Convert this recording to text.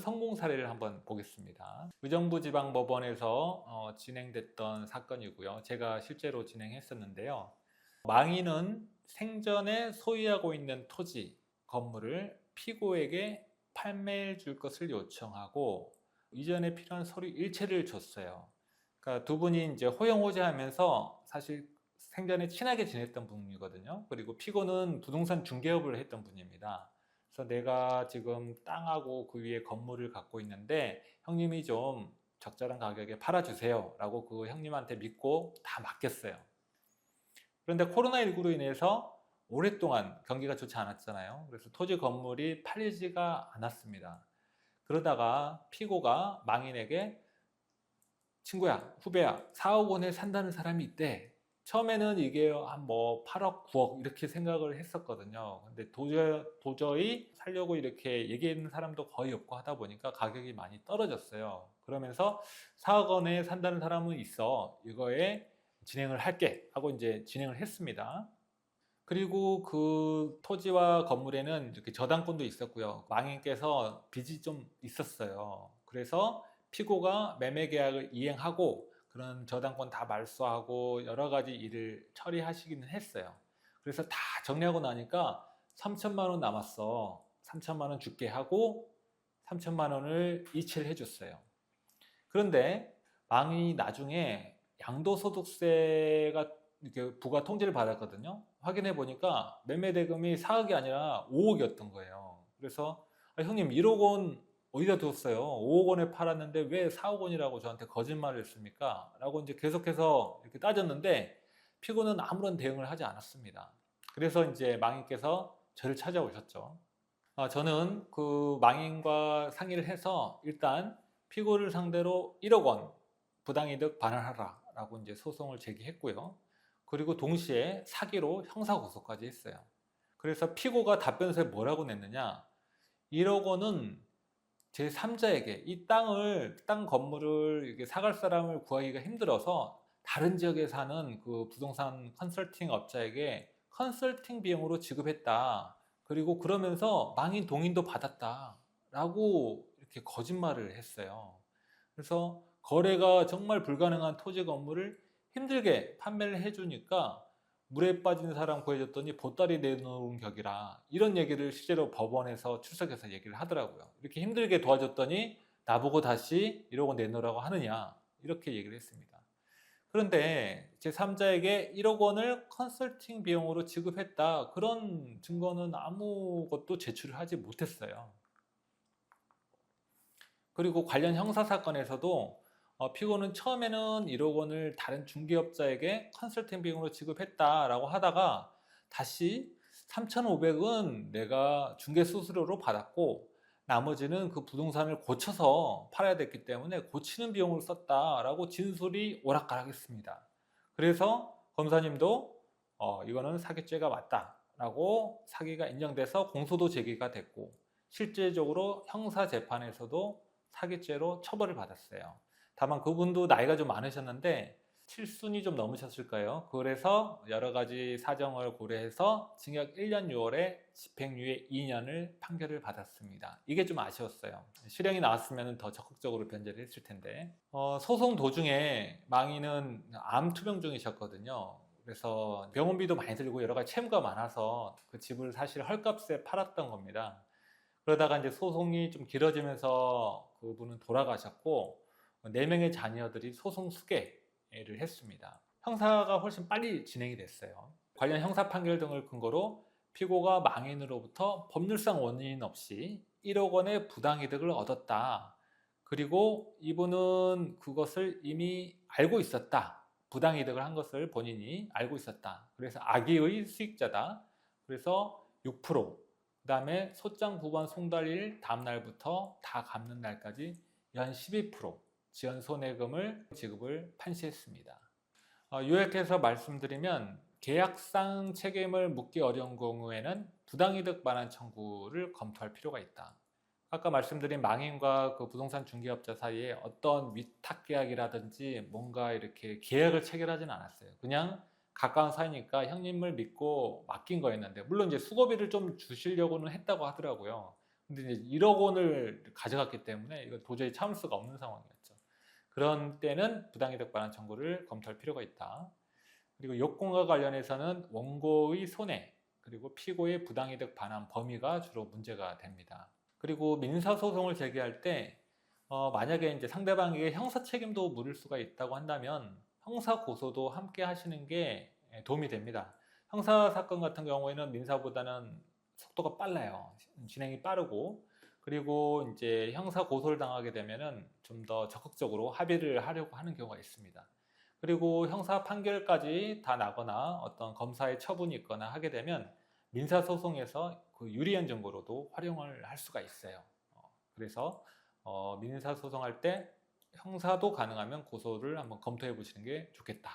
성공 사례를 한번 보겠습니다. 의정부지방법원에서 진행됐던 사건이고요. 제가 실제로 진행했었는데요. 망인은 생전에 소유하고 있는 토지, 건물을 피고에게 판매해 줄 것을 요청하고 이전에 필요한 서류 일체를 줬어요. 그러니까 두 분이 이제 호영호재하면서 사실 생전에 친하게 지냈던 분이거든요. 그리고 피고는 부동산 중개업을 했던 분입니다. 그래서 내가 지금 땅하고 그 위에 건물을 갖고 있는데 형님이 좀 적절한 가격에 팔아주세요 라고 그 형님한테 믿고 다 맡겼어요. 그런데 코로나19로 인해서 오랫동안 경기가 좋지 않았잖아요. 그래서 토지 건물이 팔리지가 않았습니다. 그러다가 피고가 망인에게 친구야, 후배야, 4억 원에 산다는 사람이 있대. 처음에는 이게 한 뭐 8억, 9억 이렇게 생각을 했었거든요. 근데 도저히 살려고 이렇게 얘기하는 사람도 거의 없고 하다 보니까 가격이 많이 떨어졌어요. 그러면서 4억 원에 산다는 사람은 있어. 이거에 진행을 할게 하고 이제 진행을 했습니다. 그리고 그 토지와 건물에는 이렇게 저당권도 있었고요. 망인께서 빚이 좀 있었어요. 그래서 피고가 매매 계약을 이행하고 그런 저당권 다 말소하고 여러 가지 일을 처리하시기는 했어요. 그래서 다 정리하고 나니까 3천만 원 남았어. 3천만 원 줄게 하고 3천만 원을 이체를 해줬어요. 그런데 망인이 나중에 양도소득세가 이렇게 부가 통지를 받았거든요. 확인해 보니까 매매 대금이 4억이 아니라 5억이었던 거예요. 그래서 형님 1억 원 어디다 뒀어요? 5억 원에 팔았는데 왜 4억 원이라고 저한테 거짓말을 했습니까? 라고 이제 계속해서 이렇게 따졌는데 피고는 아무런 대응을 하지 않았습니다. 그래서 이제 망인께서 저를 찾아오셨죠. 저는 그 망인과 상의를 해서 일단 피고를 상대로 1억 원 부당이득 반환하라 라고 이제 소송을 제기했고요. 그리고 동시에 사기로 형사고소까지 했어요. 그래서 피고가 답변서에 뭐라고 냈느냐, 1억 원은 제3자에게 이 땅 건물을 이렇게 사갈 사람을 구하기가 힘들어서 다른 지역에 사는 그 부동산 컨설팅 업자에게 컨설팅 비용으로 지급했다. 그리고 그러면서 망인 동의도 받았다. 라고 이렇게 거짓말을 했어요. 그래서 거래가 정말 불가능한 토지 건물을 힘들게 판매를 해주니까 물에 빠진 사람 구해줬더니 보따리 내놓은 격이라, 이런 얘기를 실제로 법원에서 출석해서 얘기를 하더라고요. 이렇게 힘들게 도와줬더니 나보고 다시 1억 원 내놓으라고 하느냐, 이렇게 얘기를 했습니다. 그런데 제3자에게 1억 원을 컨설팅 비용으로 지급했다, 그런 증거는 아무것도 제출을 하지 못했어요. 그리고 관련 형사사건에서도 피고는 처음에는 1억 원을 다른 중개업자에게 컨설팅 비용으로 지급했다라고 하다가 다시 3,500은 내가 중개 수수료로 받았고 나머지는 그 부동산을 고쳐서 팔아야 됐기 때문에 고치는 비용을 썼다라고 진술이 오락가락했습니다. 그래서 검사님도 이거는 사기죄가 맞다라고 사기가 인정돼서 공소도 제기가 됐고 실제적으로 형사재판에서도 사기죄로 처벌을 받았어요. 다만 그분도 나이가 좀 많으셨는데 7순이 좀 넘으셨을까요? 그래서 여러 가지 사정을 고려해서 징역 1년 6월에 집행유예 2년을 판결을 받았습니다. 이게 좀 아쉬웠어요. 실형이 나왔으면 더 적극적으로 변제를 했을 텐데. 소송 도중에 망인은 암 투병 중이셨거든요. 그래서 병원비도 많이 들고 여러 가지 채무가 많아서 그 집을 사실 헐값에 팔았던 겁니다. 그러다가 이제 소송이 좀 길어지면서 그분은 돌아가셨고 4명의 자녀들이 소송 수개를 했습니다. 형사가 훨씬 빨리 진행이 됐어요. 관련 형사 판결 등을 근거로 피고가 망인으로부터 법률상 원인 없이 1억 원의 부당이득을 얻었다. 그리고 이분은 그것을 이미 알고 있었다. 부당이득을 한 것을 본인이 알고 있었다. 그래서 악의의 수익자다. 그래서 6%, 그 다음에 소장 9번 송달일 다음 날부터 다 갚는 날까지 연 12% 지연 손해금을 지급을 판시했습니다. 요약해서 말씀드리면 계약상 책임을 묻기 어려운 경우에는 부당이득 반환 청구를 검토할 필요가 있다. 아까 말씀드린 망인과 그 부동산 중개업자 사이에 어떤 위탁 계약이라든지 뭔가 이렇게 계약을 체결하지는 않았어요. 그냥 가까운 사이니까 형님을 믿고 맡긴 거였는데, 물론 이제 수고비를 좀 주시려고는 했다고 하더라고요. 근데 이제 1억 원을 가져갔기 때문에 이거 도저히 참을 수가 없는 상황이었죠. 그런 때는 부당이득 반환 청구를 검토할 필요가 있다. 그리고 요건과 관련해서는 원고의 손해 그리고 피고의 부당이득 반환 범위가 주로 문제가 됩니다. 그리고 민사소송을 제기할 때 만약에 이제 상대방에게 형사 책임도 물을 수가 있다고 한다면 형사 고소도 함께 하시는 게 도움이 됩니다. 형사 사건 같은 경우에는 민사보다는 속도가 빨라요. 진행이 빠르고 그리고 이제 형사 고소를 당하게 되면은 좀 더 적극적으로 합의를 하려고 하는 경우가 있습니다. 그리고 형사 판결까지 다 나거나 어떤 검사의 처분이 있거나 하게 되면 민사소송에서 그 유리한 증거로도 활용을 할 수가 있어요. 그래서 민사소송할 때 형사도 가능하면 고소를 한번 검토해 보시는 게 좋겠다.